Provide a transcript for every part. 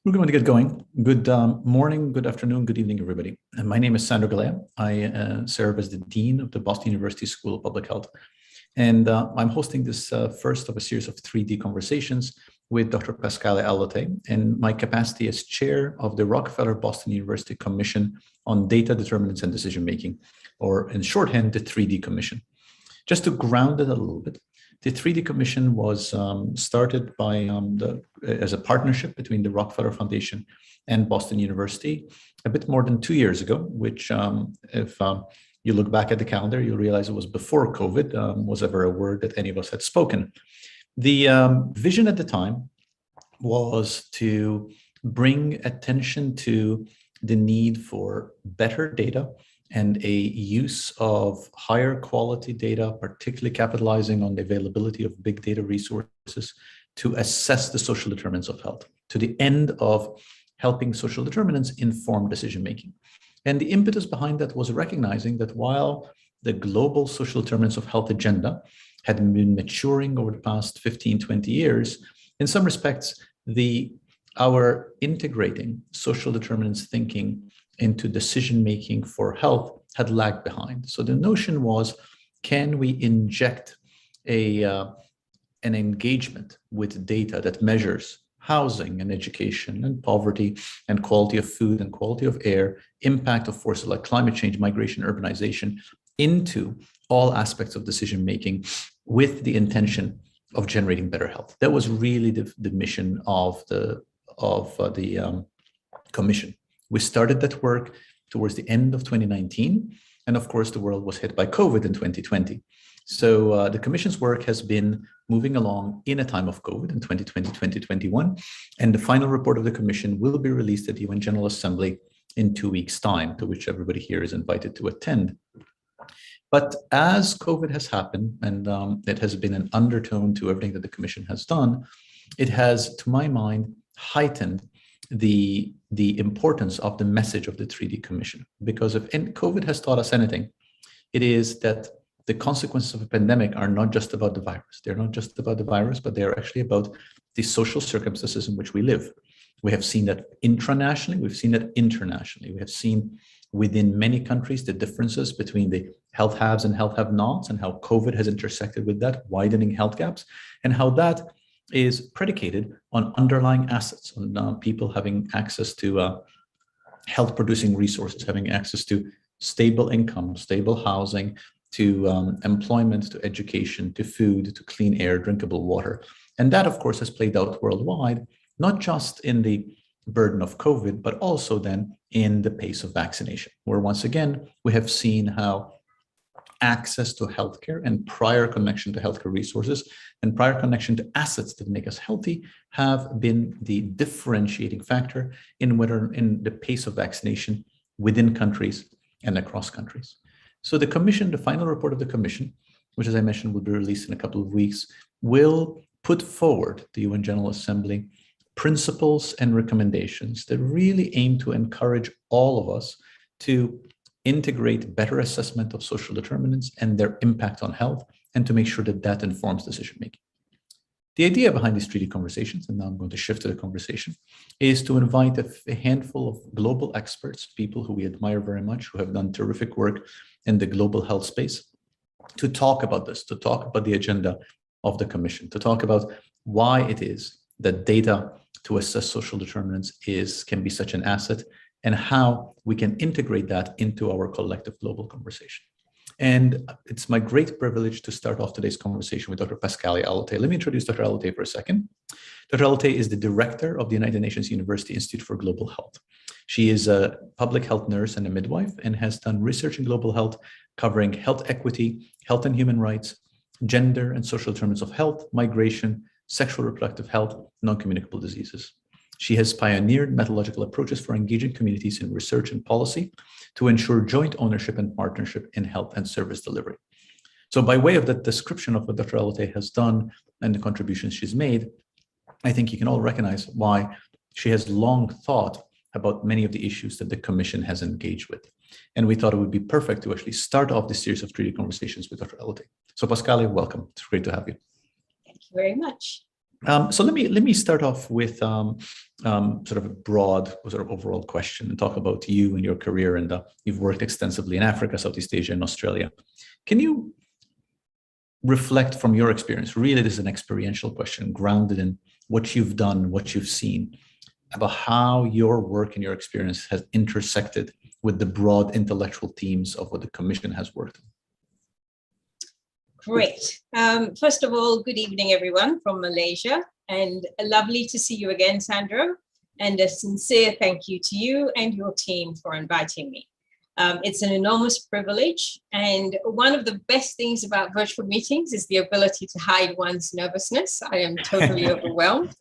We're going to get going. Good morning, good afternoon, good evening, everybody. And my name is Sandro Galea. I serve as the Dean of the Boston University School of Public Health. And I'm hosting this first of a series of 3D conversations with Dr. Pascale Allotey in my capacity as chair of the Rockefeller Boston University Commission on Data Determinants and Decision Making, or in shorthand, the 3D Commission. Just to ground it a little bit, the 3D Commission was started by as a partnership between the Rockefeller Foundation and Boston University a bit more than 2 years ago, which if you look back at the calendar, you'll realize it was before COVID was ever a word that any of us had spoken. The vision at the time was to bring attention to the need for better data and a use of higher quality data, particularly capitalizing on the availability of big data resources to assess the social determinants of health, to the end of helping social determinants inform decision-making. And the impetus behind that was recognizing that while the global social determinants of health agenda had been maturing over the past 15, 20 years, in some respects, our integrating social determinants thinking into decision-making for health had lagged behind. So the notion was, can we inject an engagement with data that measures housing and education and poverty and quality of food and quality of air, impact of forces like climate change, migration, urbanization, into all aspects of decision-making with the intention of generating better health. That was really the mission of the commission. We started that work towards the end of 2019. And of course, the world was hit by COVID in 2020. So the commission's work has been moving along in a time of COVID in 2020, 2021. And the final report of the commission will be released at the UN General Assembly in 2 weeks' time, to which everybody here is invited to attend. But as COVID has happened, and it has been an undertone to everything that the commission has done, it has, to my mind, heightened the importance of the message of the 3D Commission. Because if COVID has taught us anything, it is that the consequences of a pandemic are not just about the virus. They're not just about the virus, but they're actually about the social circumstances in which we live. We have seen that intranationally, we've seen that internationally. We have seen within many countries the differences between the health haves and health have-nots, and how COVID has intersected with that, widening health gaps, and how that is predicated on underlying assets, on people having access to health-producing resources, having access to stable income, stable housing, to employment, to education, to food, to clean air, drinkable water. And that, of course, has played out worldwide, not just in the burden of COVID, but also then in the pace of vaccination, where once again, we have seen how access to healthcare and prior connection to healthcare resources and prior connection to assets that make us healthy have been the differentiating factor in the pace of vaccination within countries and across countries. So the commission, the final report of the commission, which as I mentioned will be released in a couple of weeks, will put forward the UN General Assembly principles and recommendations that really aim to encourage all of us to integrate better assessment of social determinants and their impact on health, and to make sure that that informs decision-making. The idea behind these 3D conversations, and now I'm going to shift to the conversation, is to invite a handful of global experts, people who we admire very much, who have done terrific work in the global health space, to talk about this, to talk about the agenda of the commission, to talk about why it is that data to assess social determinants can be such an asset, and how we can integrate that into our collective global conversation. And it's my great privilege to start off today's conversation with Dr. Pascale Allotey. Let me introduce Dr. Allotey for a second. Dr. Allotey is the director of the United Nations University Institute for Global Health. She is a public health nurse and a midwife, and has done research in global health, covering health equity, health and human rights, gender and social determinants of health, migration, sexual reproductive health, non-communicable diseases. She has pioneered methodological approaches for engaging communities in research and policy to ensure joint ownership and partnership in health and service delivery. So by way of that description of what Dr. Allotey has done and the contributions she's made, I think you can all recognize why she has long thought about many of the issues that the commission has engaged with. And we thought it would be perfect to actually start off this series of 3D conversations with Dr. Allotey. So Pascale, welcome. It's great to have you. Thank you very much. So let me start off with sort of a broad, sort of overall question and talk about you and your career. And you've worked extensively in Africa, Southeast Asia, and Australia. Can you reflect from your experience? Really, this is an experiential question grounded in what you've done, what you've seen, about how your work and your experience has intersected with the broad intellectual themes of what the Commission has worked on. Great. First of all, good evening, everyone from Malaysia, and lovely to see you again, Sandro, and a sincere thank you to you and your team for inviting me. It's an enormous privilege, and one of the best things about virtual meetings is the ability to hide one's nervousness. I am totally overwhelmed.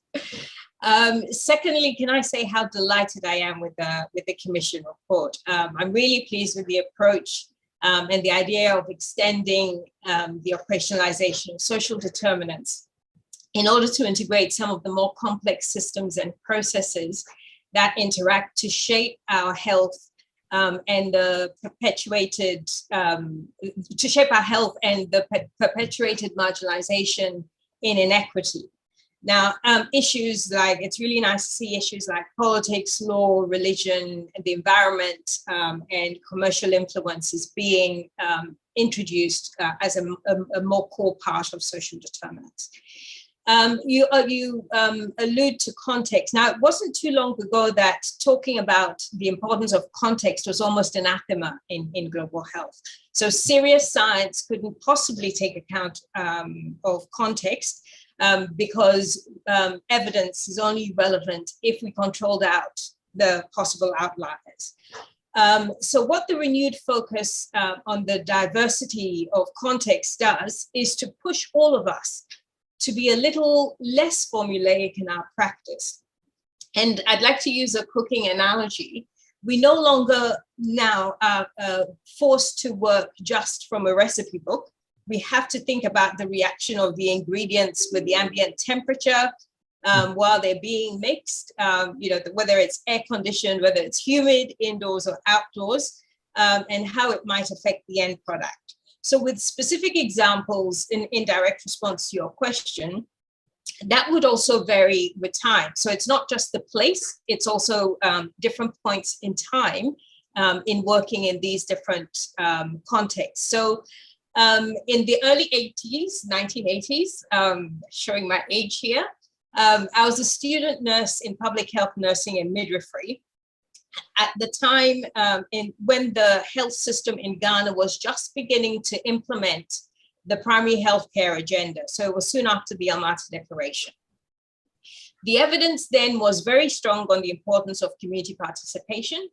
Secondly, can I say how delighted I am with the Commission report? I'm really pleased with the approach and the idea of extending the operationalization of social determinants in order to integrate some of the more complex systems and processes that interact to shape our health and the perpetuated marginalization in inequity. Now, issues like, it's really nice to see issues like politics, law, religion, the environment, and commercial influences being introduced as a more core part of social determinants. You allude to context. Now, it wasn't too long ago that talking about the importance of context was almost anathema in global health. So serious science couldn't possibly take account of context, because evidence is only relevant if we controlled out the possible outliers. So what the renewed focus on the diversity of context does is to push all of us to be a little less formulaic in our practice. And I'd like to use a cooking analogy. We no longer now are forced to work just from a recipe book. We have to think about the reaction of the ingredients with the ambient temperature while they're being mixed, whether it's air conditioned, whether it's humid, indoors or outdoors, and how it might affect the end product. So with specific examples in direct response to your question, that would also vary with time. So it's not just the place, it's also different points in time in working in these different contexts. So in the early 1980s, showing my age here, I was a student nurse in public health nursing and midwifery. At the time, when the health system in Ghana was just beginning to implement the primary healthcare agenda. So it was soon after the Almaty Declaration. The evidence then was very strong on the importance of community participation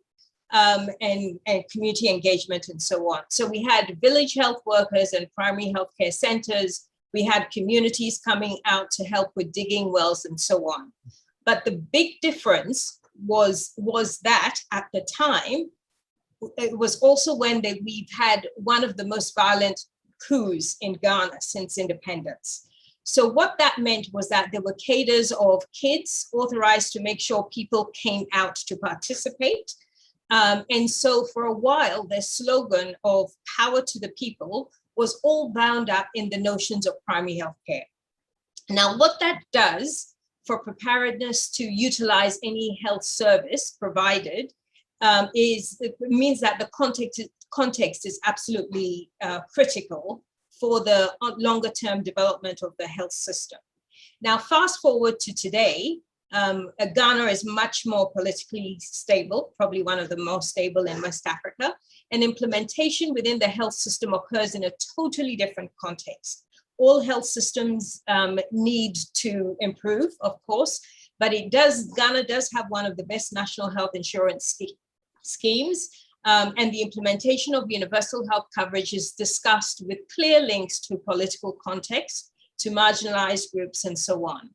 and community engagement and so on. So we had village health workers and primary healthcare centers. We had communities coming out to help with digging wells and so on. But the big difference was that at the time, it was also when we've had one of the most violent coups in Ghana since independence. So what that meant was that there were cadres of kids authorized to make sure people came out to participate. And so for a while, their slogan of power to the people was all bound up in the notions of primary health care. Now, what that does for preparedness to utilize any health service provided it means that the context is absolutely critical for the longer term development of the health system. Now, fast forward to today, Ghana is much more politically stable, probably one of the most stable in West Africa, and implementation within the health system occurs in a totally different context. All health systems need to improve, of course, but Ghana does have one of the best national health insurance schemes, and the implementation of universal health coverage is discussed with clear links to political context, to marginalized groups, and so on.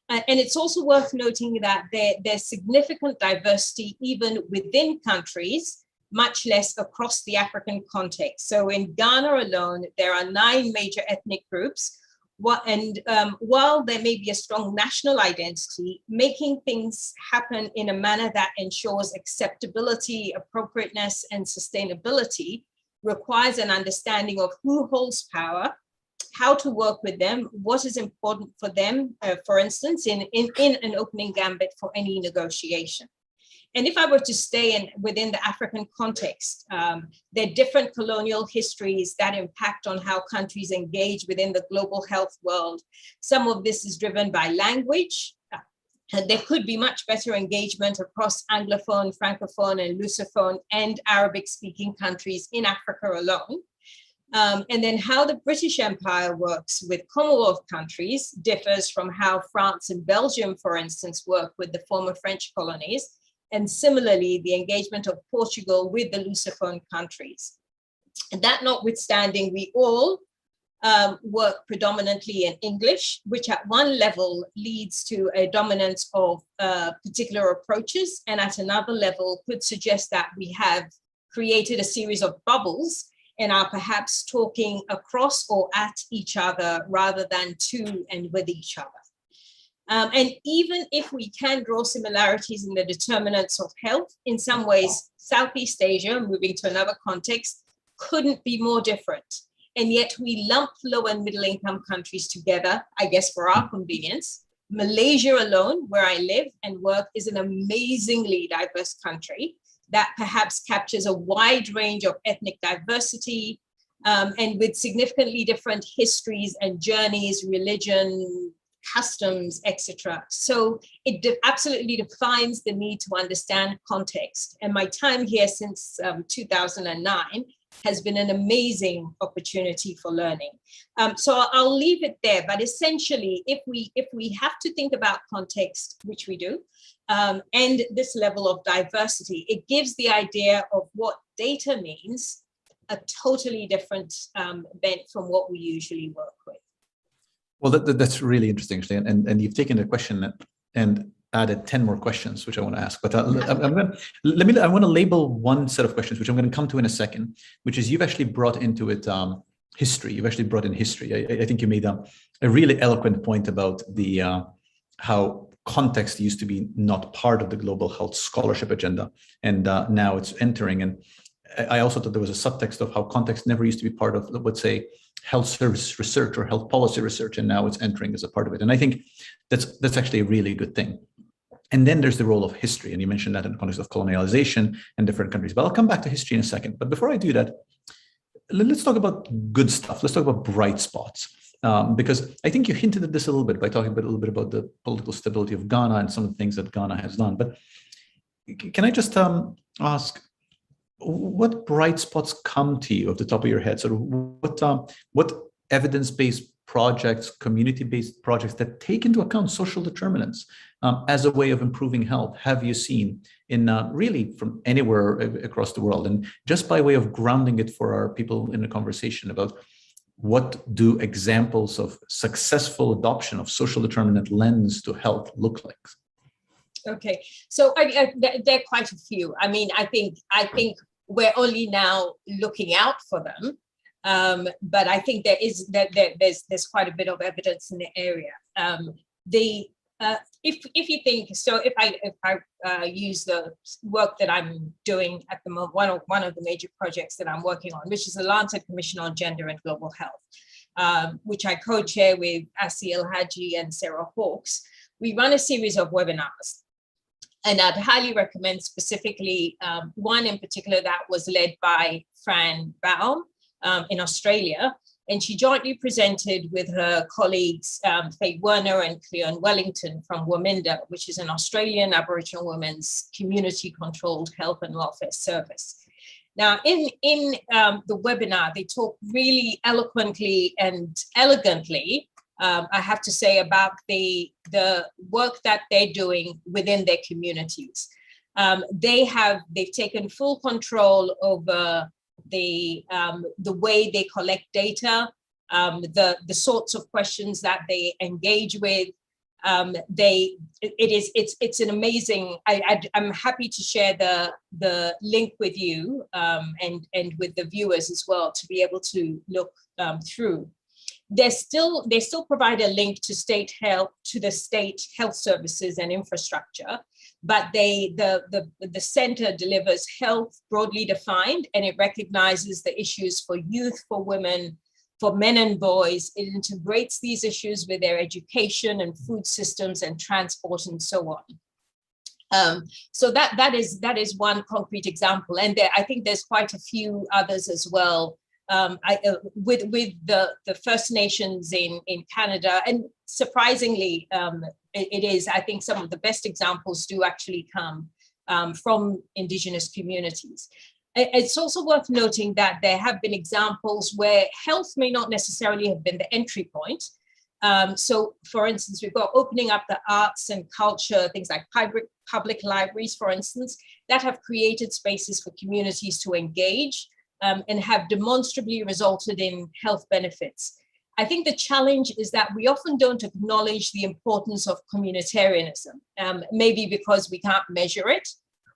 And it's also worth noting that there's significant diversity even within countries, much less across the African context. So in Ghana alone, there are 9 major ethnic groups. And while there may be a strong national identity, making things happen in a manner that ensures acceptability, appropriateness, and sustainability requires an understanding of who holds power, how to work with them, what is important for them, for instance, in an opening gambit for any negotiation. And if I were to stay within the African context, there are different colonial histories that impact on how countries engage within the global health world. Some of this is driven by language. And there could be much better engagement across Anglophone, Francophone, and Lusophone and Arabic-speaking countries in Africa alone. And then how the British Empire works with Commonwealth countries differs from how France and Belgium, for instance, work with the former French colonies. And similarly, the engagement of Portugal with the Lusophone countries. And that notwithstanding, we all work predominantly in English, which at one level leads to a dominance of particular approaches, and at another level could suggest that we have created a series of bubbles and are perhaps talking across or at each other rather than to and with each other. And even if we can draw similarities in the determinants of health, in some ways, Southeast Asia, moving to another context, couldn't be more different. And yet we lump low and middle income countries together, I guess for our convenience. Malaysia alone, where I live and work, is an amazingly diverse country that perhaps captures a wide range of ethnic diversity, and with significantly different histories and journeys, religion, customs, etc. So it absolutely defines the need to understand context. And my time here since 2009 has been an amazing opportunity for learning. So I'll leave it there. But essentially, if we have to think about context, which we do, and this level of diversity, it gives the idea of what data means a totally different bent from what we usually work with. Well, that's really interesting, actually, and you've taken the question and added 10 more questions, which I want to ask. But I want to label one set of questions, which I'm going to come to in a second, which is you've actually brought into it history. You've actually brought in history. I think you made a really eloquent point about the how context used to be not part of the global health scholarship agenda, and now it's entering. And I also thought there was a subtext of how context never used to be part of, let's say, health service research or health policy research, and now it's entering as a part of it. And I think that's actually a really good thing. And then there's the role of history, and you mentioned that in the context of colonialization and different countries. But I'll come back to history in a second. But before I do that, let's talk about good stuff. Let's talk about bright spots, because I think you hinted at this a little bit by talking a little bit about the political stability of Ghana and some of the things that Ghana has done. But can I just ask, what bright spots come to you off the top of your head? Sort of what evidence-based projects, community-based projects that take into account social determinants as a way of improving health have you seen in really from anywhere across the world? And just by way of grounding it for our people in a conversation about what do examples of successful adoption of social determinant lens to health look like? Okay, so there are quite a few. I mean, I think we're only now looking out for them, but I think there's quite a bit of evidence in the area. If you think so, if I use the work that I'm doing at the moment, one of the major projects that I'm working on, which is the Lancet Commission on Gender and Global Health, which I co-chair with Asi El-Haji and Sarah Hawkes, we run a series of webinars. And I'd highly recommend specifically one in particular that was led by Fran Baum in Australia. And she jointly presented with her colleagues, Faye Werner and Cleon Wellington from WAMINDA, which is an Australian Aboriginal women's community-controlled health and welfare service. Now, in the webinar, they talk really eloquently and elegantly, I have to say, about the work that they're doing within their communities. They've taken full control over the way they collect data, the sorts of questions that they engage with. It's an amazing. I'm happy to share the link with you and with the viewers as well to be able to look through. They still provide a link to the state health services and infrastructure, but the center delivers health broadly defined, and it recognizes the issues for youth, for women, for men and boys. It integrates these issues with their education and food systems and transport and so on. So that is one concrete example, and I think there's quite a few others as well. With the First Nations in Canada, and surprisingly, it is, I think, some of the best examples do actually come from Indigenous communities. It's also worth noting that there have been examples where health may not necessarily have been the entry point. So, for instance, we've got opening up the arts and culture, things like public libraries, for instance, that have created spaces for communities to engage and have demonstrably resulted in health benefits. I think the challenge is that we often don't acknowledge the importance of communitarianism, maybe because we can't measure it,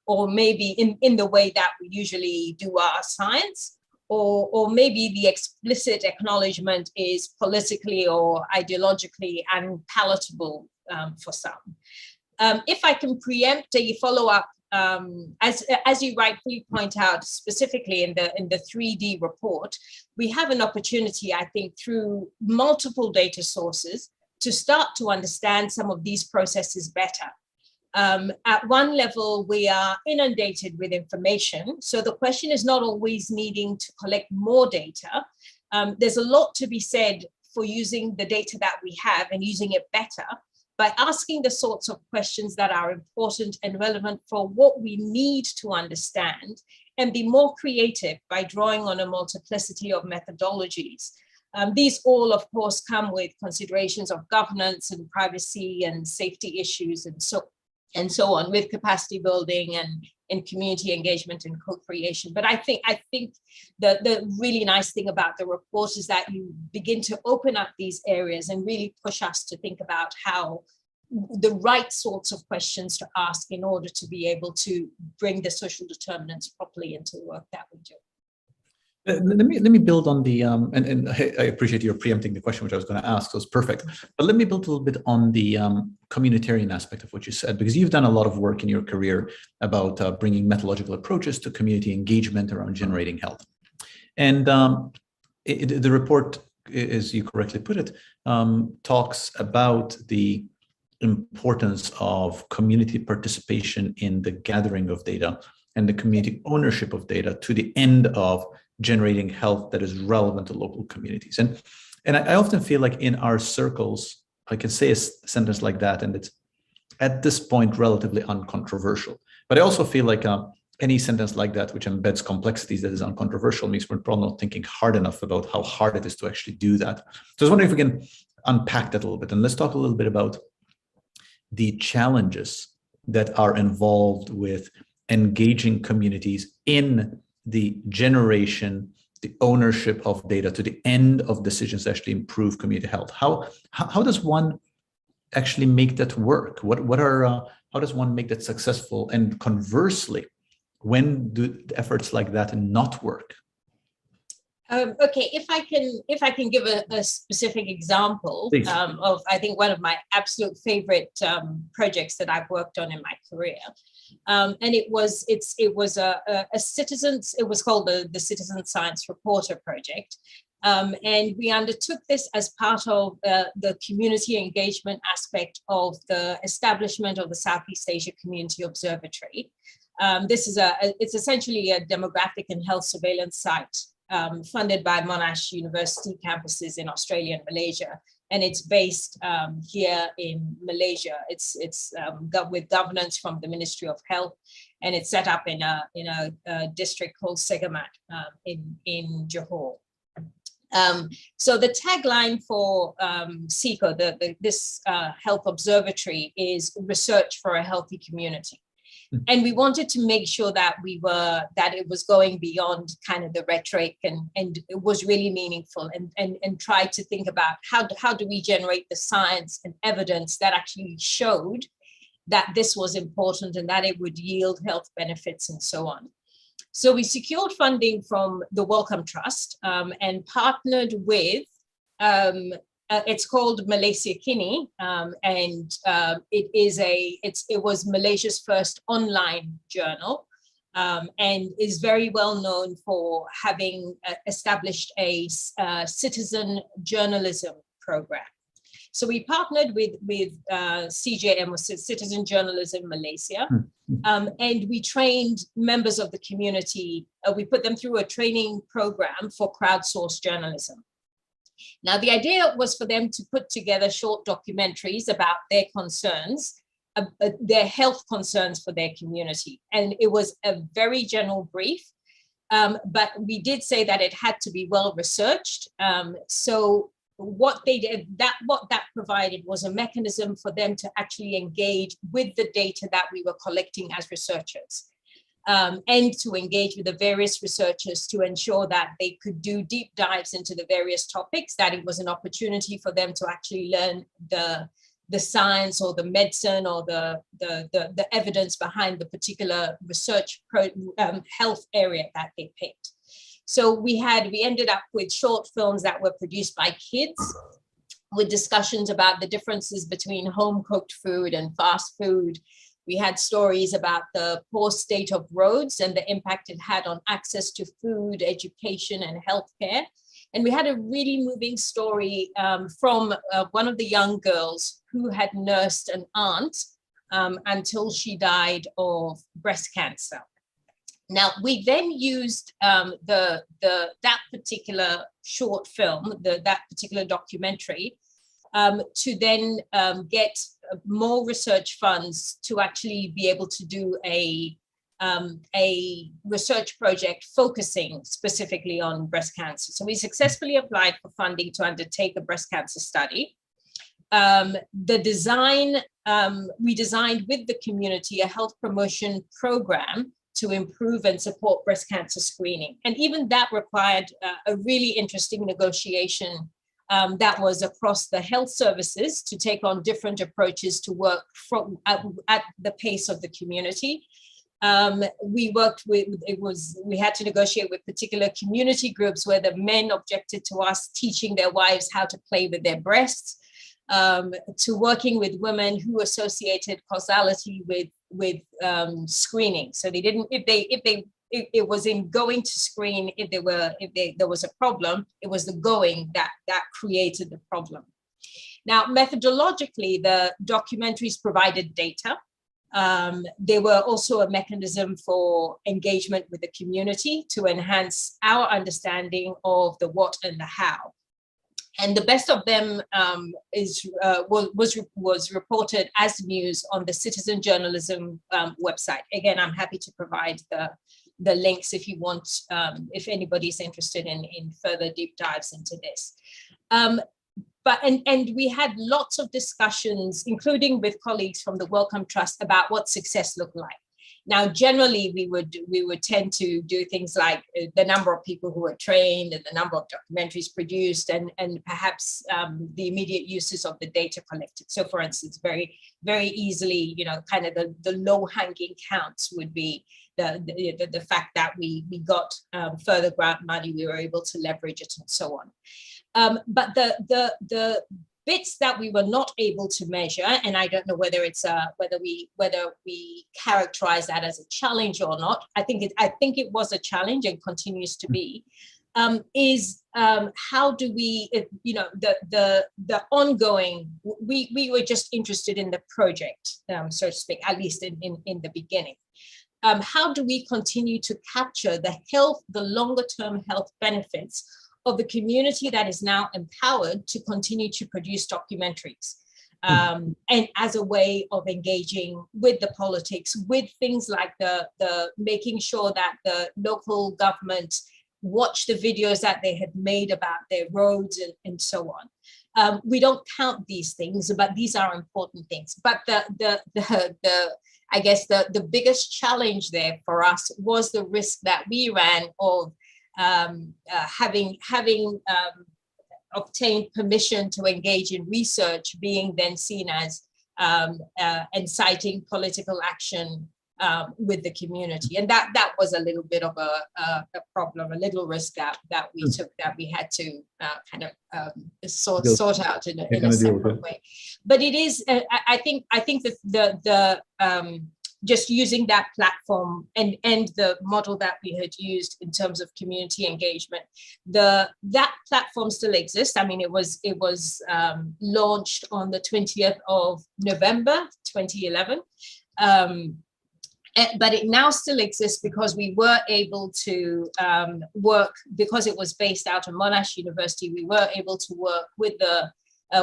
or maybe in the way that we usually do our science, or maybe the explicit acknowledgement is politically or ideologically unpalatable for some. If I can preempt a follow-up, as you rightfully point out, specifically in the 3D report, we have an opportunity, I think, through multiple data sources to start to understand some of these processes better. At one level, we are inundated with information. So the question is not always needing to collect more data. There's a lot to be said for using the data that we have and using it better by asking the sorts of questions that are important and relevant for what we need to understand, and be more creative by drawing on a multiplicity of methodologies. These all, of course, come with considerations of governance and privacy and safety issues and so on, with capacity building and community engagement and co-creation. But I think the really nice thing about the report is that you begin to open up these areas and really push us to think about how the right sorts of questions to ask in order to be able to bring the social determinants properly into the work that we do. Let me build on the, and I appreciate your preempting the question, which I was going to ask, so it's perfect. But let me build a little bit on the communitarian aspect of what you said, because you've done a lot of work in your career about bringing methodological approaches to community engagement around generating health. And the report, as you correctly put it, talks about the importance of community participation in the gathering of data and the community ownership of data to the end of generating health that is relevant to local communities. And I often feel like in our circles, I can say a sentence like that, and it's at this point relatively uncontroversial. But I also feel like any sentence like that, which embeds complexities that is uncontroversial, means we're probably not thinking hard enough about how hard it is to actually do that. So I was wondering if we can unpack that a little bit, and let's talk a little bit about the challenges that are involved with engaging communities in the generation, the ownership of data to the end of decisions that actually improve community health. How does one actually make that work? How does one make that successful? And conversely, when do efforts like that not work? Okay, if I can give a specific example of, I think, one of my absolute favorite projects that I've worked on in my career, and it was called the Citizen Science Reporter Project, and we undertook this as part of the community engagement aspect of the establishment of the Southeast Asia Community Observatory. This is it's essentially a demographic and health surveillance site. Funded by Monash University campuses in Australia and Malaysia, and it's based here in Malaysia. It's with governance from the Ministry of Health, and it's set up in a district called Segamat in Johor. So the tagline for SECO, this health observatory, is research for a healthy community. And we wanted to make sure that that it was going beyond kind of the rhetoric and it was really meaningful, and try to think about how do we generate the science and evidence that actually showed that this was important and that it would yield health benefits and so on. So we secured funding from the Wellcome Trust and partnered with it's called Malaysia Kini, and it was Malaysia's first online journal. and is very well known for having established a citizen journalism program. So we partnered with CJM, Citizen Journalism Malaysia, and we trained members of the community. We put them through a training program for crowdsourced journalism. Now, the idea was for them to put together short documentaries about their concerns, their health concerns for their community. And it was a very general brief, but we did say that it had to be well researched. So what they did, what that provided was a mechanism for them to actually engage with the data that we were collecting as researchers, and to engage with the various researchers to ensure that they could do deep dives into the various topics, that it was an opportunity for them to actually learn the science or the medicine or the evidence behind the particular research health area that they picked. So we ended up with short films that were produced by kids, with discussions about the differences between home cooked food and fast food. We had stories about the poor state of roads and the impact it had on access to food, education, and healthcare. And we had a really moving story from one of the young girls who had nursed an aunt until she died of breast cancer. Now, we then used that particular short film, that particular documentary, to then get more research funds to actually be able to do a research project focusing specifically on breast cancer. So we successfully applied for funding to undertake a breast cancer study. The design, we designed with the community a health promotion program to improve and support breast cancer screening. And even that required a really interesting negotiation that was across the health services to take on different approaches to work at the pace of the community. We worked with, we had to negotiate with particular community groups where the men objected to us teaching their wives how to play with their breasts, to working with women who associated causality with screening. So they didn't, it was in going to screen, if there was a problem, it was the going that created the problem. Now, methodologically, the documentaries provided data. They were also a mechanism for engagement with the community to enhance our understanding of the what and the how. And the best of them was reported as news on the Citizen Journalism website. Again, I'm happy to provide the links if you want, if anybody's interested in further deep dives into this. And we had lots of discussions, including with colleagues from the Wellcome Trust, about what success looked like. Now, generally, we would tend to do things like the number of people who were trained and the number of documentaries produced, and perhaps the immediate uses of the data collected. So, for instance, very, very easily, kind of the low-hanging counts would be the fact that we got further grant money, we were able to leverage it, and so on. But the bits that we were not able to measure, and I don't know whether it's whether we characterize that as a challenge or not. I think it was a challenge and continues to be. Is how do we, the ongoing? We were just interested in the project, so to speak, at least in the beginning. How do we continue to capture the longer term health benefits of the community that is now empowered to continue to produce documentaries, and as a way of engaging with the politics, with things like the making sure that the local government watch the videos that they had made about their roads and so on. We don't count these things, but these are important things. But I guess the biggest challenge there for us was the risk that we ran of having obtained permission to engage in research being then seen as inciting political action with the community. And that was a little bit of a problem, a little risk that we took, that we had to kind of sort out in a separate way. But it is, I think that just using that platform and the model that we had used in terms of community engagement. That platform still exists. I mean, it was launched on the 20th of November 2011. But it now still exists because we were able to work, because it was based out of Monash University, we were able to work with the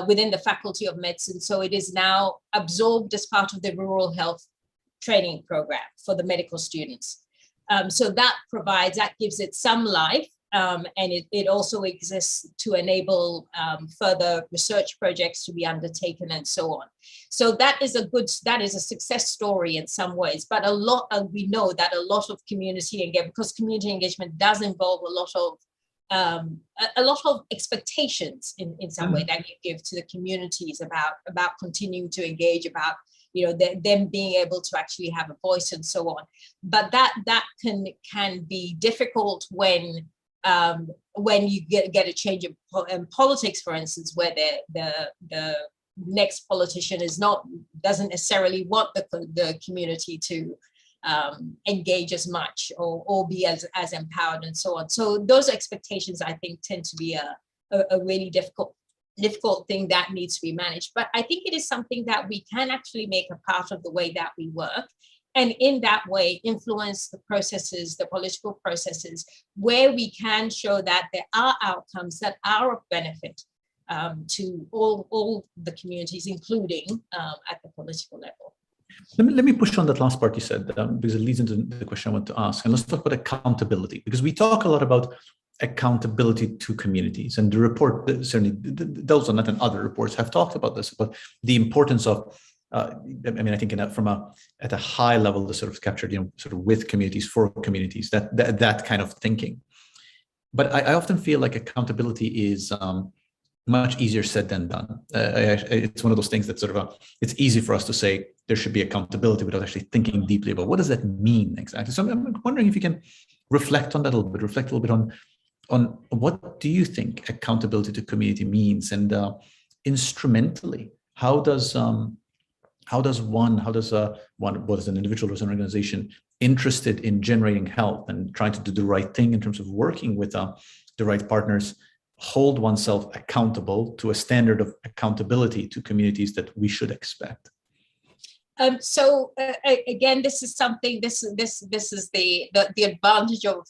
within the Faculty of Medicine. So it is now absorbed as part of the rural health training program for the medical students. So that gives it some life. And it also exists to enable further research projects to be undertaken and so on. So that is a success story in some ways, but we know that a lot of community engagement, because community engagement does involve a lot of expectations in some way that you give to the communities about continuing to engage, about them being able to actually have a voice and so on. But that can be difficult when you get a change in politics, for instance, where the next politician doesn't necessarily want the community to engage as much or be as empowered and so on. So those expectations, I think, tend to be a really difficult thing that needs to be managed. But I think it is something that we can actually make a part of the way that we work. And in that way, influence the processes, the political processes, where we can show that there are outcomes that are of benefit to all the communities, including at the political level. Let me push on that last part you said, because it leads into the question I want to ask. And let's talk about accountability, because we talk a lot about accountability to communities. And the report, certainly those and other reports have talked about this, about the importance of I mean, I think at a high level, the sort of captured, sort of with communities, for communities, that kind of thinking. But I often feel like accountability is much easier said than done. It's one of those things that sort of it's easy for us to say there should be accountability without actually thinking deeply about what does that mean exactly. So I'm wondering if you can reflect on that a little bit, reflect a little bit on what do you think accountability to community means, and instrumentally, how does one, both as an individual or as an organization, interested in generating health and trying to do the right thing in terms of working with the right partners, hold oneself accountable to a standard of accountability to communities that we should expect? So again, this is something. This is the advantage of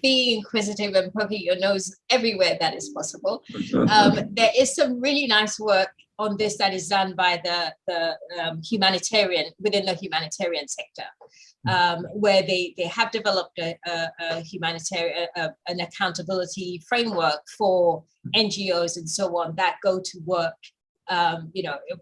being inquisitive and poking your nose everywhere that is possible. There is some really nice work on this that is done by the humanitarian, within the humanitarian sector, where they have developed a humanitarian an accountability framework for NGOs and so on that go to work.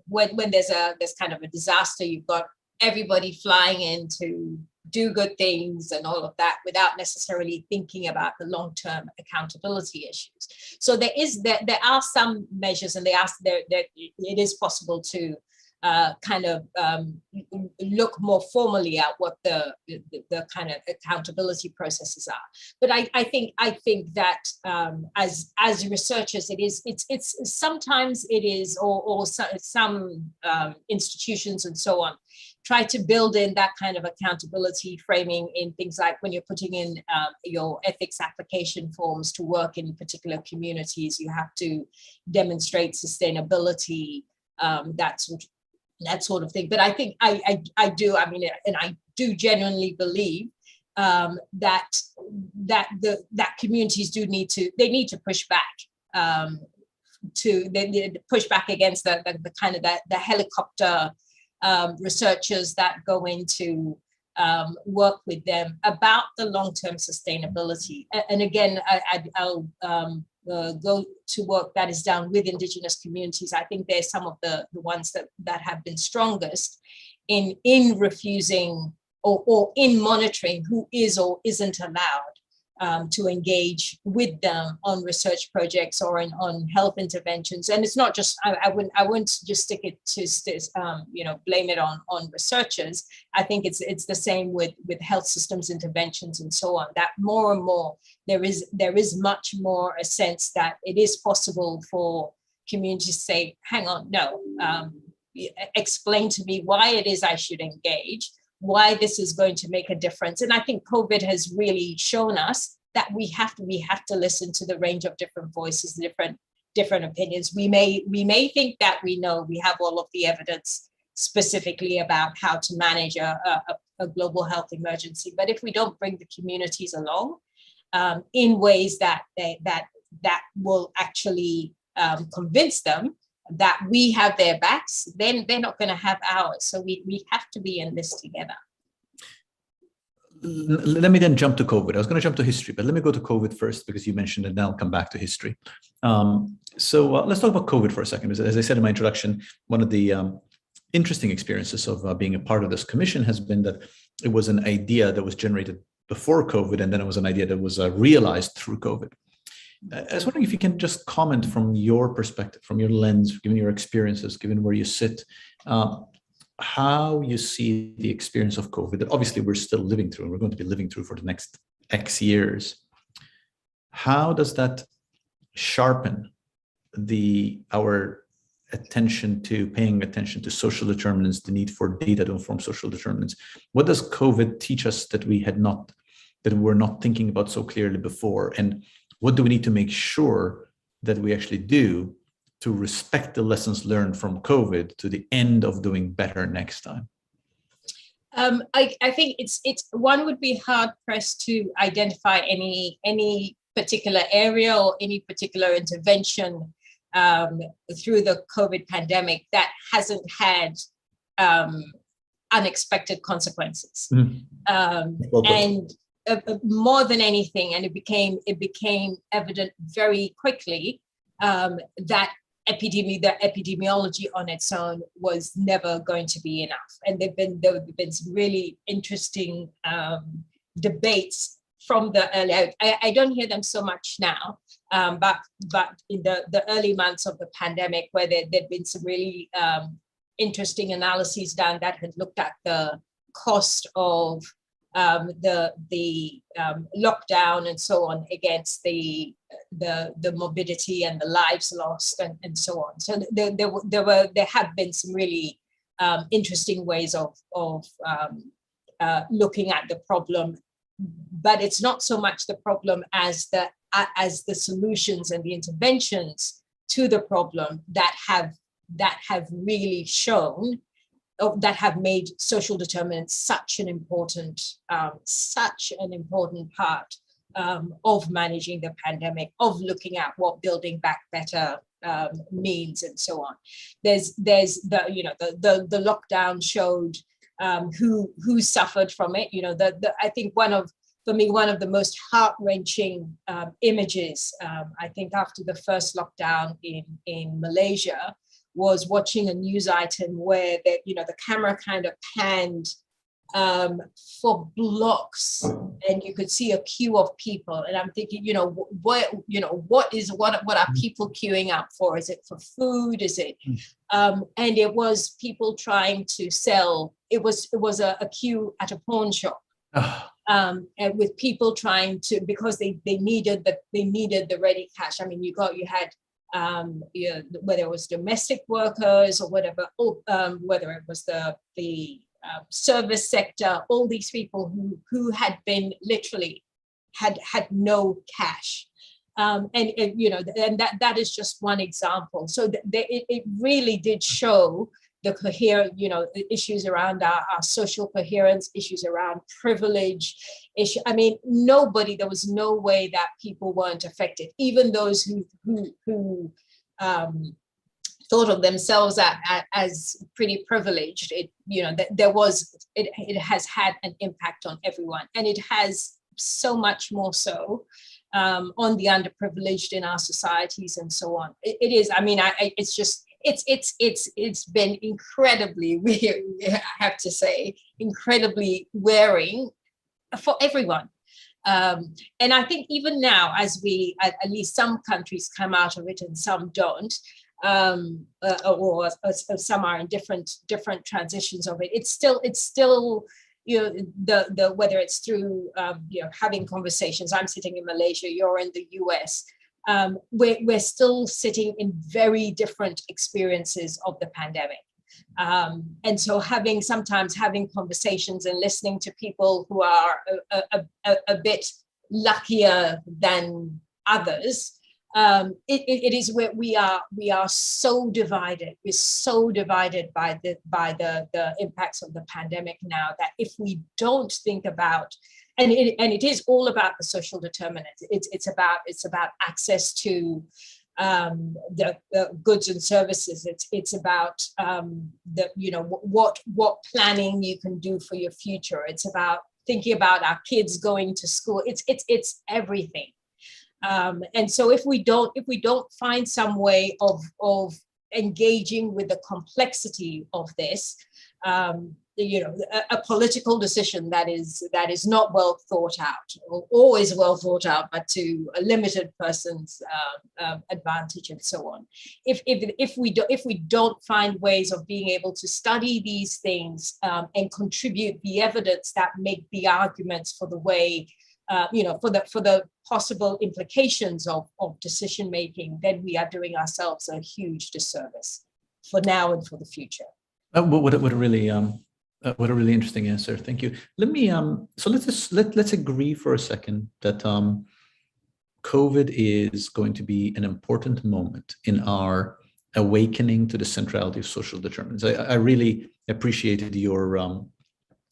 When there's kind of a disaster, you've got everybody flying in to do good things and all of that without necessarily thinking about the long-term accountability issues. So there are some measures, and it is possible to kind of look more formally at what the kind of accountability processes are. But I think that as researchers, it's sometimes it is, or some institutions and so on try to build in that kind of accountability framing in things like when you're putting in your ethics application forms to work in particular communities, you have to demonstrate sustainability, that sort of thing. But I think I do genuinely believe that communities need to push back, they need to push back against the kind of the helicopter researchers that go into work with them about the long-term sustainability. And again, I'll go to work that is done with Indigenous communities. I think they're some of the ones that have been strongest in refusing or in monitoring who is or isn't allowed to engage with them on research projects or on health interventions. And it's not just, I wouldn't just stick it to blame it on researchers. I think it's the same with health systems interventions and so on, that more and more there is much more a sense that it is possible for communities to say, hang on, no, explain to me why it is I should engage, why this is going to make a difference. And I think COVID has really shown us that we have to listen to the range of different voices, different opinions. We may think that we know, we have all of the evidence specifically about how to manage a global health emergency, but if we don't bring the communities along in ways that will actually convince them that we have their backs, then they're not going to have ours. So we have to be in this together. Let me then jump to COVID. I was going to jump to history, but let me go to COVID first because you mentioned it, and then I'll come back to history. So let's talk about COVID for a second. As I said in my introduction, one of the interesting experiences of being a part of this commission has been that it was an idea that was generated before COVID, and then it was an idea that was realized through COVID. I was wondering if you can just comment from your perspective, from your lens, given your experiences, given where you sit, how you see the experience of COVID that obviously we're still living through and we're going to be living through for the next X years. How does that sharpen our attention to paying attention to social determinants, the need for data to inform social determinants? What does COVID teach us that we're not thinking about so clearly before? And what do we need to make sure that we actually do to respect the lessons learned from COVID to the end of doing better next time? I think it's one would be hard pressed to identify any particular area or any particular intervention through the COVID pandemic that hasn't had unexpected consequences. And more than anything, and it became evident very quickly that the epidemiology on its own was never going to be enough. And there have been some really interesting debates from the early. I don't hear them so much now, but in the early months of the pandemic, where there'd been some really interesting analyses done that had looked at the cost of the lockdown and so on against the morbidity and the lives lost and so on. So there have been some really interesting ways of looking at the problem, but it's not so much the problem as the solutions and the interventions to the problem that have really shown, that have made social determinants such an important part of managing the pandemic, of looking at what building back better means, and so on. There's the lockdown showed who suffered from it. I think one of the most heart-wrenching images, I think after the first lockdown in Malaysia, was watching a news item where the camera kind of panned for blocks, and you could see a queue of people. And I'm thinking, what are people queuing up for? Is it for food? Is it? And it was people trying to sell. It was a queue at a pawn shop. And with people trying to, because they needed the ready cash. I mean, you had whether it was domestic workers or whatever, whether it was the service sector, all these people who had been literally had no cash, and that is just one example. So it really did show the issues around our social coherence, issues around privilege, I mean, there was no way that people weren't affected, even those who thought of themselves as pretty privileged. It has had an impact on everyone, and it has so much more so on the underprivileged in our societies and so on. It is. I mean, it's been incredibly weird, I have to say, incredibly wearing for everyone. And I think even now, as at least some countries come out of it and some don't, or some are in different transitions of it, it's still the whether it's through having conversations. I'm sitting in Malaysia, you're in the US. We're still sitting in very different experiences of the pandemic. And so sometimes having conversations and listening to people who are a bit luckier than others, it is where we are so divided. We're so divided by the impacts of the pandemic now, that if we don't think about, and it is all about the social determinants. It's about access to the goods and services. It's about what planning you can do for your future. It's about thinking about our kids going to school. It's everything. And so if we don't find some way of engaging with the complexity of this, a political decision that is not well thought out, or always well thought out, but to a limited person's advantage and so on. If we don't find ways of being able to study these things and contribute the evidence that make the arguments for the way, for the possible implications of decision making, then we are doing ourselves a huge disservice for now and for the future. What a really interesting answer. Thank you. Let me so let's agree for a second that COVID is going to be an important moment in our awakening to the centrality of social determinants. I really appreciated your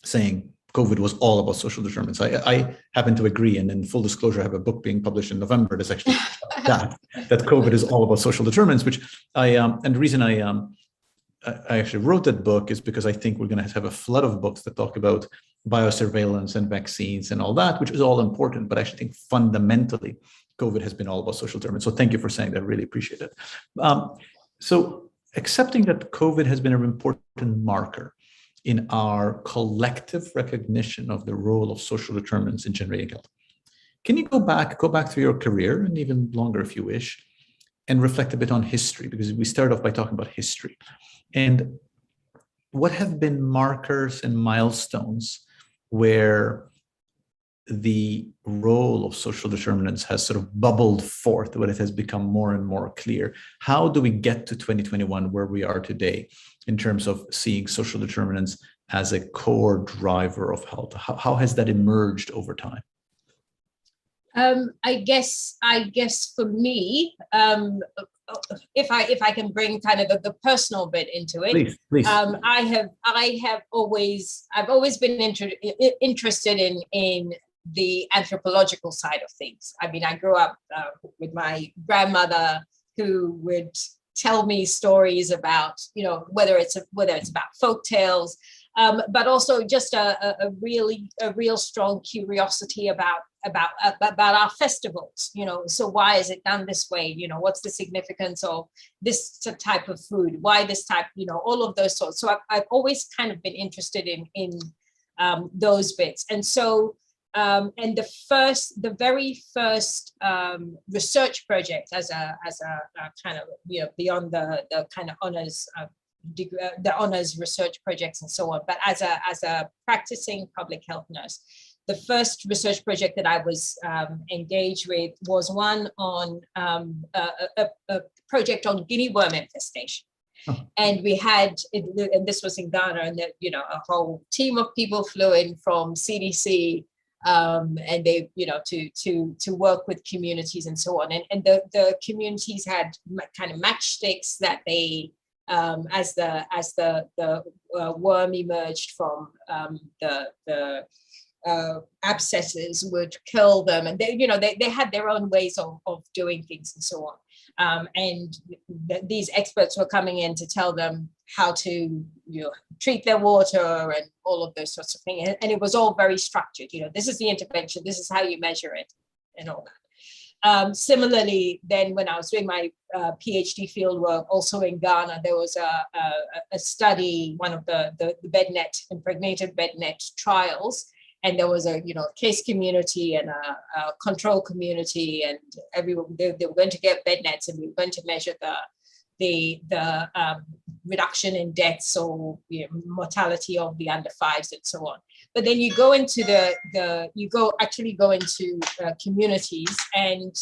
saying COVID was all about social determinants. I happen to agree, and in full disclosure, I have a book being published in November that's actually that COVID is all about social determinants. Which and the reason I actually wrote that book is because I think we're going to have a flood of books that talk about biosurveillance and vaccines and all that, which is all important. But I actually think fundamentally, COVID has been all about social determinants. So thank you for saying that. I really appreciate it. So accepting that COVID has been an important marker in our collective recognition of the role of social determinants in generating health. Can you go back through your career, and even longer if you wish, and reflect a bit on history? Because we started off by talking about history. And what have been markers and milestones where the role of social determinants has sort of bubbled forth, where it has become more and more clear? How do we get to 2021 where we are today in terms of seeing social determinants as a core driver of health? How has that emerged over time? I guess for me, if I can bring kind of the personal bit into it, please. I've always been interested in the anthropological side of things. I mean, I grew up with my grandmother, who would tell me stories about, whether it's about folk tales, but also just a real strong curiosity about our festivals. So why is it done this way? What's the significance of this type of food? Why this type? All of those sorts. So I've always kind of been interested in those bits. And so and the very first research project as a kind of beyond the kind of honors the honors research projects and so on, but as a practicing public health nurse, the first research project that I was engaged with was one on a project on guinea worm infestation. And we had, and this was in Ghana, and a whole team of people flew in from CDC, and they, to work with communities and so on. And the communities had kind of matchsticks that they, as the worm emerged from the abscesses, would kill them, and they had their own ways of doing things and so on. And these experts were coming in to tell them how to treat their water and all of those sorts of things. And it was all very structured. This is the intervention, this is how you measure it, and all that. Similarly, then when I was doing my PhD fieldwork, also in Ghana, there was a study, one of the bednet, impregnated bednet trials. And there was a case community and a control community, and everyone, they were going to get bed nets, and we were going to measure the reduction in deaths or mortality of the under fives and so on. But then you go into go into communities and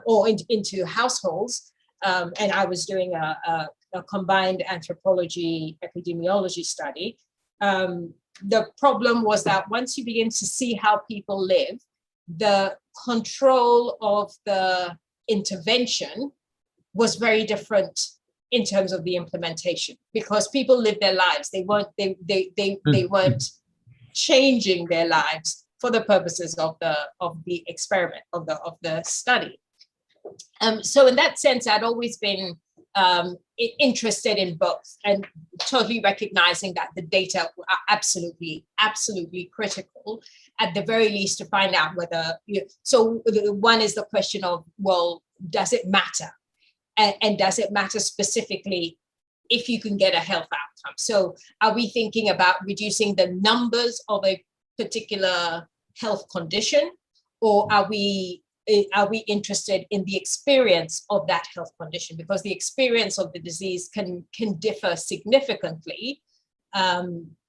or into households, and I was doing a a combined anthropology epidemiology study. The problem was that once you begin to see how people live, the control of the intervention was very different in terms of the implementation, because people lived their lives. They weren't changing their lives for the purposes of the experiment, of the study. So in that sense, I'd always been interested in both, and totally recognizing that the data are absolutely critical, at the very least, to find out whether, so one is the question of, well, does it matter? And does it matter specifically if you can get a health outcome? So are we thinking about reducing the numbers of a particular health condition, or are we interested in the experience of that health condition? Because the experience of the disease can differ significantly,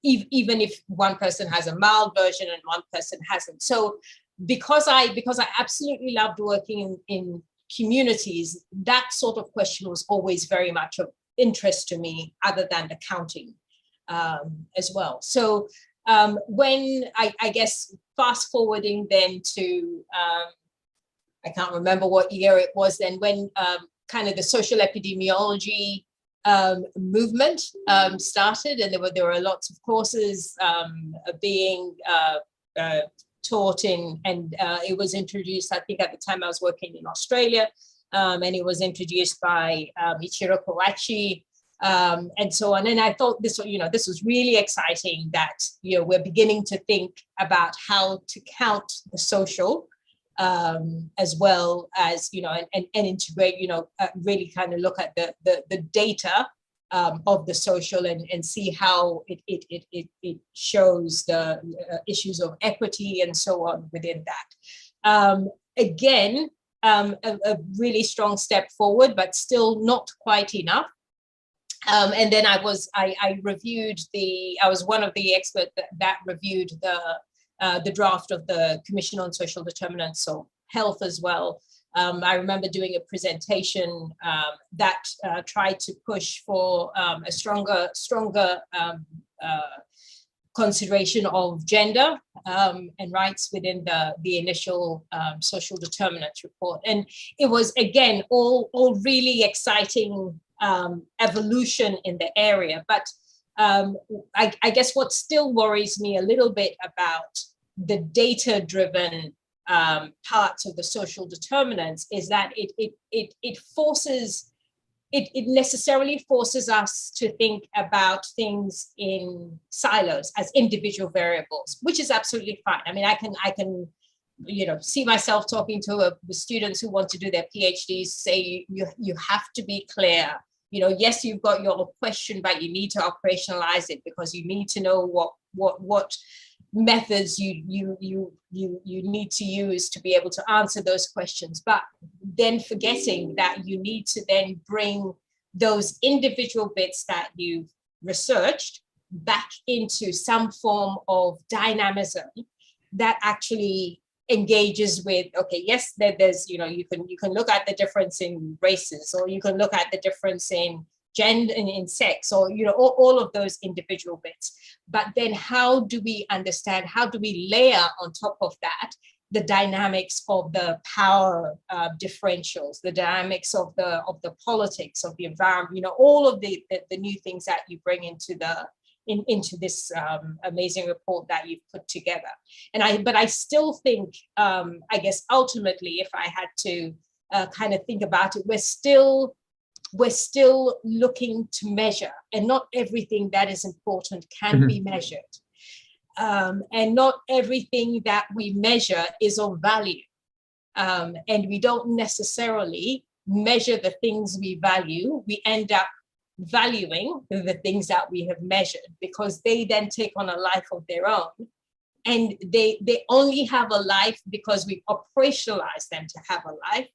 even if one person has a mild version and one person hasn't. So because I absolutely loved working in communities, that sort of question was always very much of interest to me, other than the counting as well. So when I guess fast forwarding then to, I can't remember what year it was then, when kind of the social epidemiology movement started, and there were lots of courses being taught in, and it was introduced, I think at the time I was working in Australia, and it was introduced by Ichiro Kawachi, and so on. And I thought this was really exciting, that we're beginning to think about how to count the social, as well as and integrate, really kind of look at the data of the social, and see how it shows the issues of equity and so on within that. Again, a really strong step forward, but still not quite enough. And then I was one of the experts that reviewed the draft of the Commission on Social Determinants of Health as well. I remember doing a presentation that tried to push for a stronger consideration of gender and rights within the initial social determinants report. And it was, again, all really exciting evolution in the area. But I guess what still worries me a little bit about the data-driven parts of the social determinants is that it necessarily forces us to think about things in silos as individual variables, which is absolutely fine. I mean, I can see myself talking to the students who want to do their PhDs, say you have to be clear. Yes, you've got your question, but you need to operationalize it, because you need to know what methods you need to use to be able to answer those questions. But then forgetting that you need to then bring those individual bits that you've researched back into some form of dynamism that actually engages with, okay, yes, there's, you can look at the difference in races, or you can look at the difference in gender and in sex, or all of those individual bits. But then how do we understand, how do we layer on top of that the dynamics of the power differentials, the dynamics of the politics of the environment, all of the new things that you bring into this amazing report that you've put together. But I still think, I guess ultimately, if I had to kind of think about it, we're still looking to measure, and not everything that is important can be measured. And not everything that we measure is of value. And we don't necessarily measure the things we value. We end up valuing the things that we have measured, because they then take on a life of their own. And they only have a life because we operationalize them to have a life.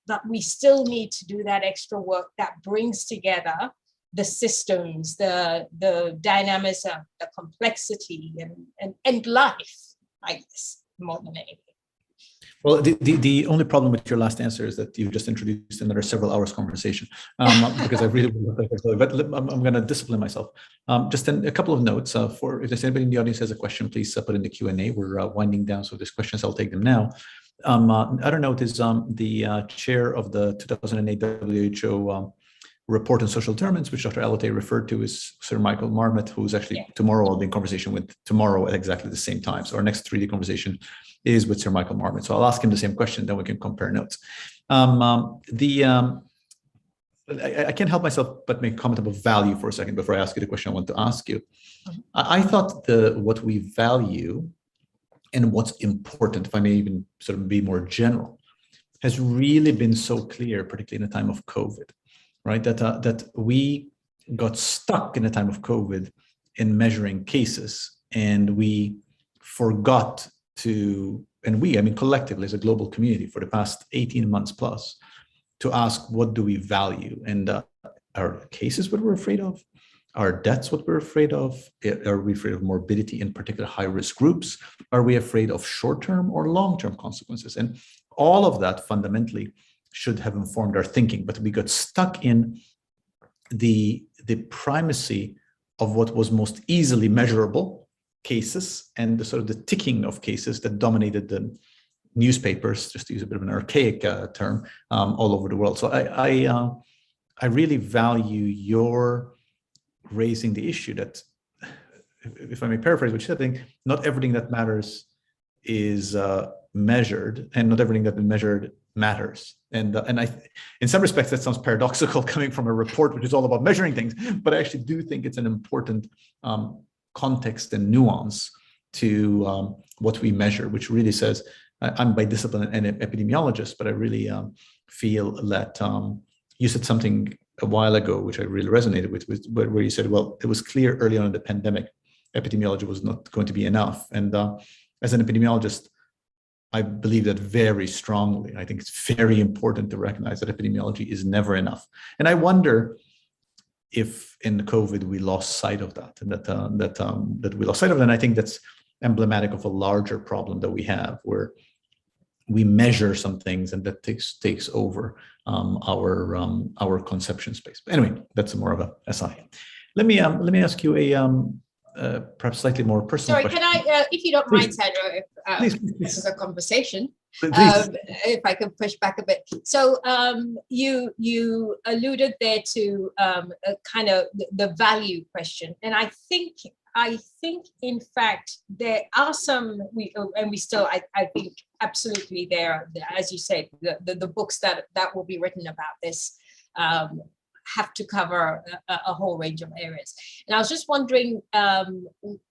But we still need to do that extra work that brings together the systems, the dynamism, the complexity, and life, I guess, more than anything. Well, the only problem with your last answer is that you just introduced another several hours conversation, because I really would like to, but I'm going to discipline myself. Just a couple of notes for if there's anybody in the audience has a question, please put in the Q&A. We're winding down, so if there's questions, I'll take them now. Other note is the chair of the 2008 WHO report on social determinants, which Dr. Allotey referred to, is Sir Michael Marmot, who's actually tomorrow I'll be in conversation with tomorrow at exactly the same time. So our next 3D conversation is with Sir Michael Marmot. So I'll ask him the same question, then we can compare notes. I can't help myself but make a comment about value for a second before I ask you the question I want to ask you. I thought what we value and what's important, if I may even sort of be more general, has really been so clear, particularly in the time of COVID, right? That we got stuck in the time of COVID in measuring cases, and we forgot to, and I mean collectively as a global community for the past 18 months plus, to ask, what do we value? And are cases what we're afraid of? Are deaths what we're afraid of? Are we afraid of morbidity, in particular high-risk groups? Are we afraid of short-term or long-term consequences? And all of that fundamentally should have informed our thinking, but we got stuck in the primacy of what was most easily measurable, cases, and the sort of the ticking of cases that dominated the newspapers, just to use a bit of an archaic term, all over the world. So I really value your raising the issue that, if I may paraphrase what you said, I think not everything that matters is measured, and not everything that's been measured matters. And in some respects, that sounds paradoxical coming from a report which is all about measuring things, but I actually do think it's an important context and nuance to what we measure, which really says, I'm by discipline an epidemiologist, but I really feel that you said something a while ago, which I really resonated with, where you said, well, it was clear early on in the pandemic, epidemiology was not going to be enough. And as an epidemiologist, I believe that very strongly. I think it's very important to recognize that epidemiology is never enough. And I wonder if in COVID we lost sight of that, and that we lost sight of it. And I think that's emblematic of a larger problem that we have, where we measure some things and that takes over our conception space. But anyway, that's more of a SI. Let me ask you a perhaps slightly more personal question. Sorry, can I, if you don't Please. mind, Sandro, if this is a conversation, Please. if I could push back a bit. So you alluded there to kind of the value question, and I think in fact there are some, I think absolutely there, as you said, the books that will be written about this have to cover a whole range of areas. And I was just wondering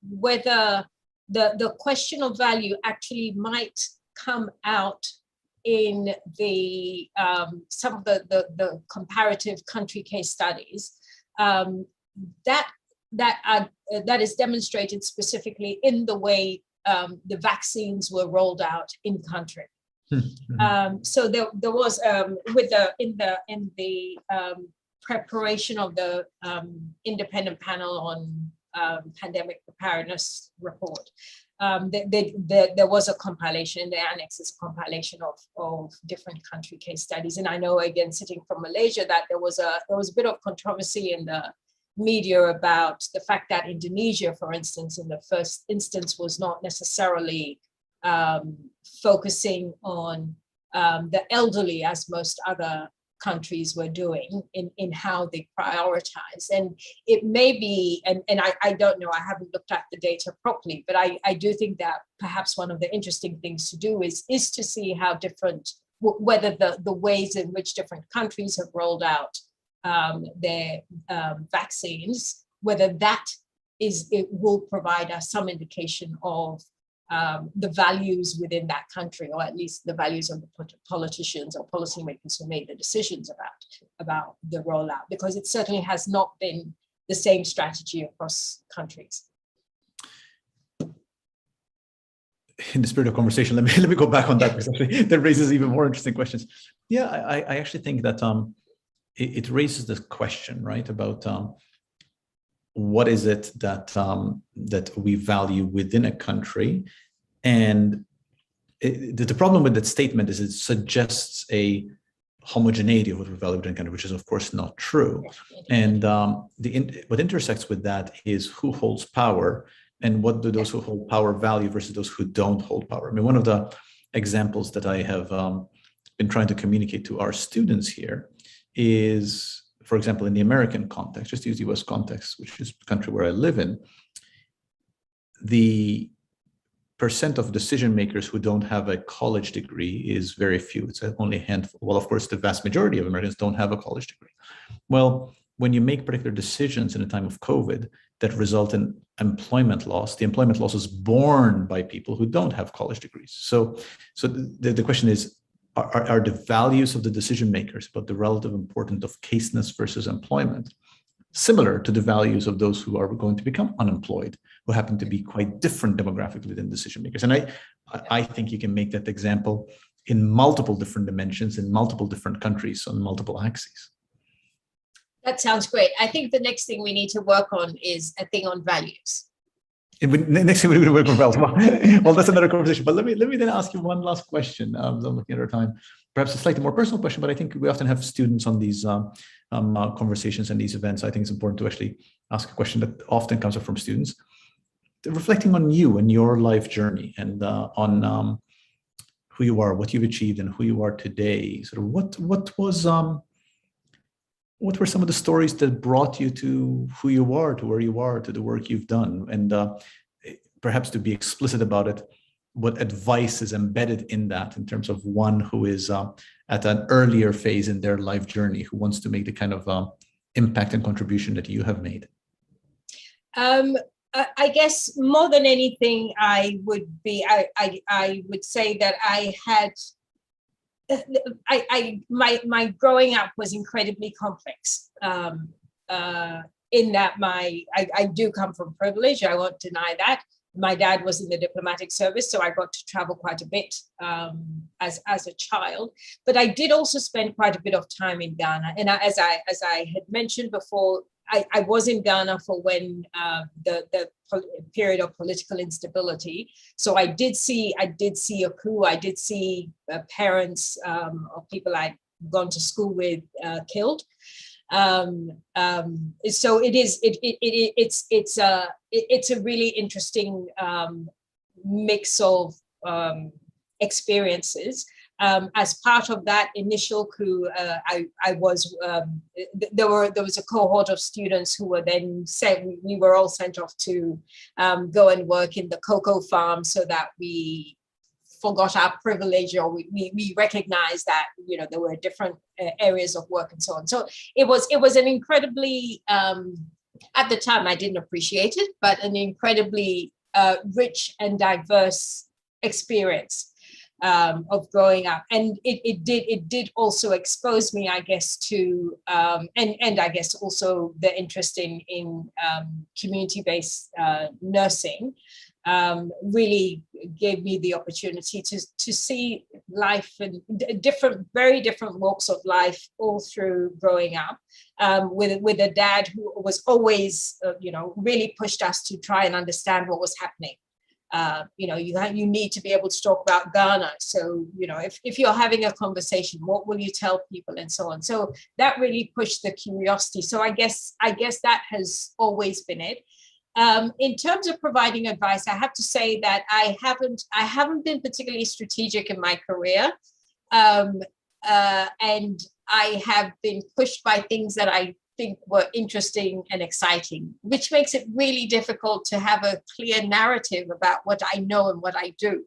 whether the question of value actually might come out in the some of the comparative country case studies that is demonstrated specifically in the way the vaccines were rolled out in country. So there was in the preparation of the independent panel on pandemic preparedness report. There was a compilation, in the annex is a compilation of different country case studies. And I know, again, sitting from Malaysia, that there was a bit of controversy in the media about the fact that Indonesia, for instance, in the first instance, was not necessarily focusing on the elderly as most other countries were doing in how they prioritize. And it may be, and I don't know, I haven't looked at the data properly, but I do think that perhaps one of the interesting things to do is to see how different, whether the ways in which different countries have rolled out their vaccines, whether it will provide us some indication of the values within that country, or at least the values of the politicians or policymakers who made the decisions about the rollout, because it certainly has not been the same strategy across countries. In the spirit of conversation, let me go back on that, because actually that raises even more interesting questions. Yeah, I actually think that it raises this question, right, about what is it that that we value within a country, and the problem with that statement is it suggests a homogeneity of what we value within Canada, which is of course not true. And what intersects with that is who holds power and what do those who hold power value versus those who don't hold power. I mean, one of the examples that I have been trying to communicate to our students here is, for example, in the American context, just use the US context, which is the country where I live in, the percent of decision makers who don't have a college degree is very few. It's only a handful. Well, of course, the vast majority of Americans don't have a college degree. Well, when you make particular decisions in a time of COVID that result in employment loss, the employment loss is borne by people who don't have college degrees. So the question is, are the values of the decision makers about the relative importance of caseness versus employment similar to the values of those who are going to become unemployed, who happen to be quite different demographically than decision makers? And I think you can make that example in multiple different dimensions, in multiple different countries, on multiple axes. That sounds great. I think the next thing we need to work on is a thing on values. Next thing we're going to work on values. Well, that's another conversation. But let me then ask you one last question. I'm looking at our time. Perhaps a slightly more personal question, but I think we often have students on these conversations and these events. I think it's important to actually ask a question that often comes up from students. Reflecting on you and your life journey and on who you are, what you've achieved, and who you are today. Sort of what were some of the stories that brought you to who you are, to where you are, to the work you've done? And perhaps to be explicit about it, what advice is embedded in that in terms of one who is at an earlier phase in their life journey, who wants to make the kind of impact and contribution that you have made? I guess more than anything, I would say that I had, my growing up was incredibly complex. In that I do come from privilege. I won't deny that. My dad was in the diplomatic service, so I got to travel quite a bit as a child. But I did also spend quite a bit of time in Ghana. And as I had mentioned before, I was in Ghana for when the period of political instability. So I did see a coup. I did see parents of people I'd gone to school with killed. So it's a really interesting mix of experiences. As part of that initial coup, there was a cohort of students who were then we were all sent off to go and work in the cocoa farm, so that we forgot our privilege, or we recognized that, there were different areas of work and so on. So it was an incredibly, at the time I didn't appreciate it, but an incredibly rich and diverse experience of growing up. And it did also expose me, I guess, to and I guess also the interest in community-based nursing. Really gave me the opportunity to see life and very different walks of life all through growing up, with a dad who was always, really pushed us to try and understand what was happening. You need to be able to talk about Ghana. So, if you're having a conversation, what will you tell people, and so on. So that really pushed the curiosity. So I guess that has always been it. In terms of providing advice, I have to say that I haven't been particularly strategic in my career, and I have been pushed by things that I think were interesting and exciting, which makes it really difficult to have a clear narrative about what I know and what I do.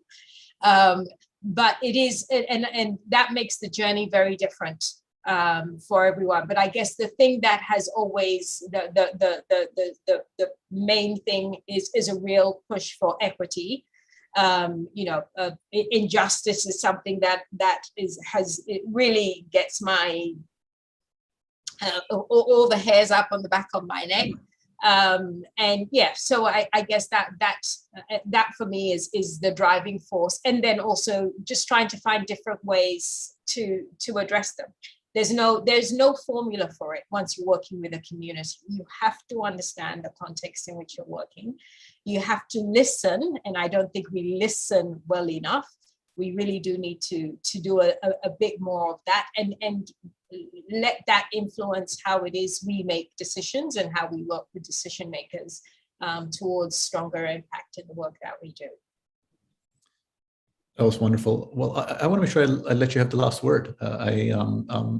But it is, and that makes the journey very different for everyone. But I guess the thing that has always, the main thing is a real push for equity. Injustice is something that it really gets my all the hairs up on the back of my neck. And yeah, so I guess that for me is the driving force. And then also just trying to find different ways to address them. There's no formula for it. Once you're working with a community, you have to understand the context in which you're working. You have to listen, and I don't think we listen well enough. we really do need to do a bit more of that, and let that influence how it is we make decisions and how we work with decision makers towards stronger impact in the work that we do. That was wonderful. Well, I want to make sure I let you have the last word.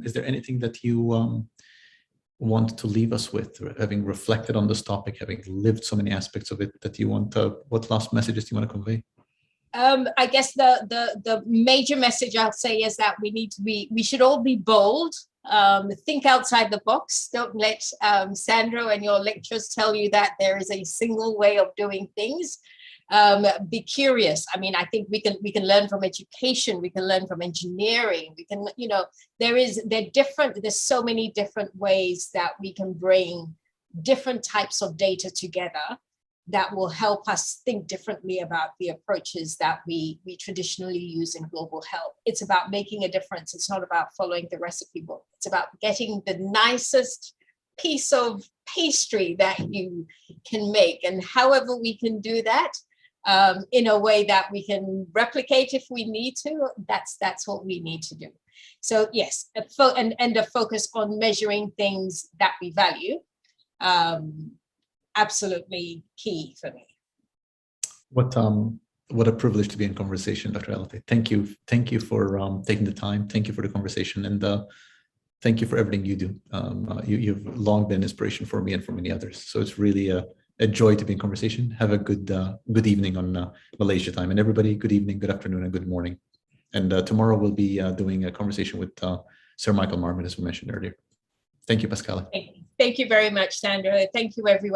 Is there anything that you want to leave us with, having reflected on this topic, having lived so many aspects of it, that you want what last messages do you want to convey? I guess the major message I'll say is that we should all be bold, think outside the box. Don't let Sandro and your lecturers tell you that there is a single way of doing things. Be curious. I mean, I think we can learn from education, we can learn from engineering, we can, there's so many different ways that we can bring different types of data together that will help us think differently about the approaches that we traditionally use in global health. It's about making a difference. It's not about following the recipe book. It's about getting the nicest piece of pastry that you can make, and however we can do that in a way that we can replicate if we need to, that's what we need to do. So yes, and a focus on measuring things that we value, absolutely key for me. What a privilege to be in conversation, Dr. Allotey. Thank you for taking the time. Thank you for the conversation, and thank you for everything you do. You've long been inspiration for me and for many others. So it's really a joy to be in conversation. Have a good evening on Malaysia time, and everybody, good evening, good afternoon, and good morning. And tomorrow we'll be doing a conversation with Sir Michael Marmot, as we mentioned earlier. Thank you, Pascale. Thank you very much, Sandro. Thank you, everyone.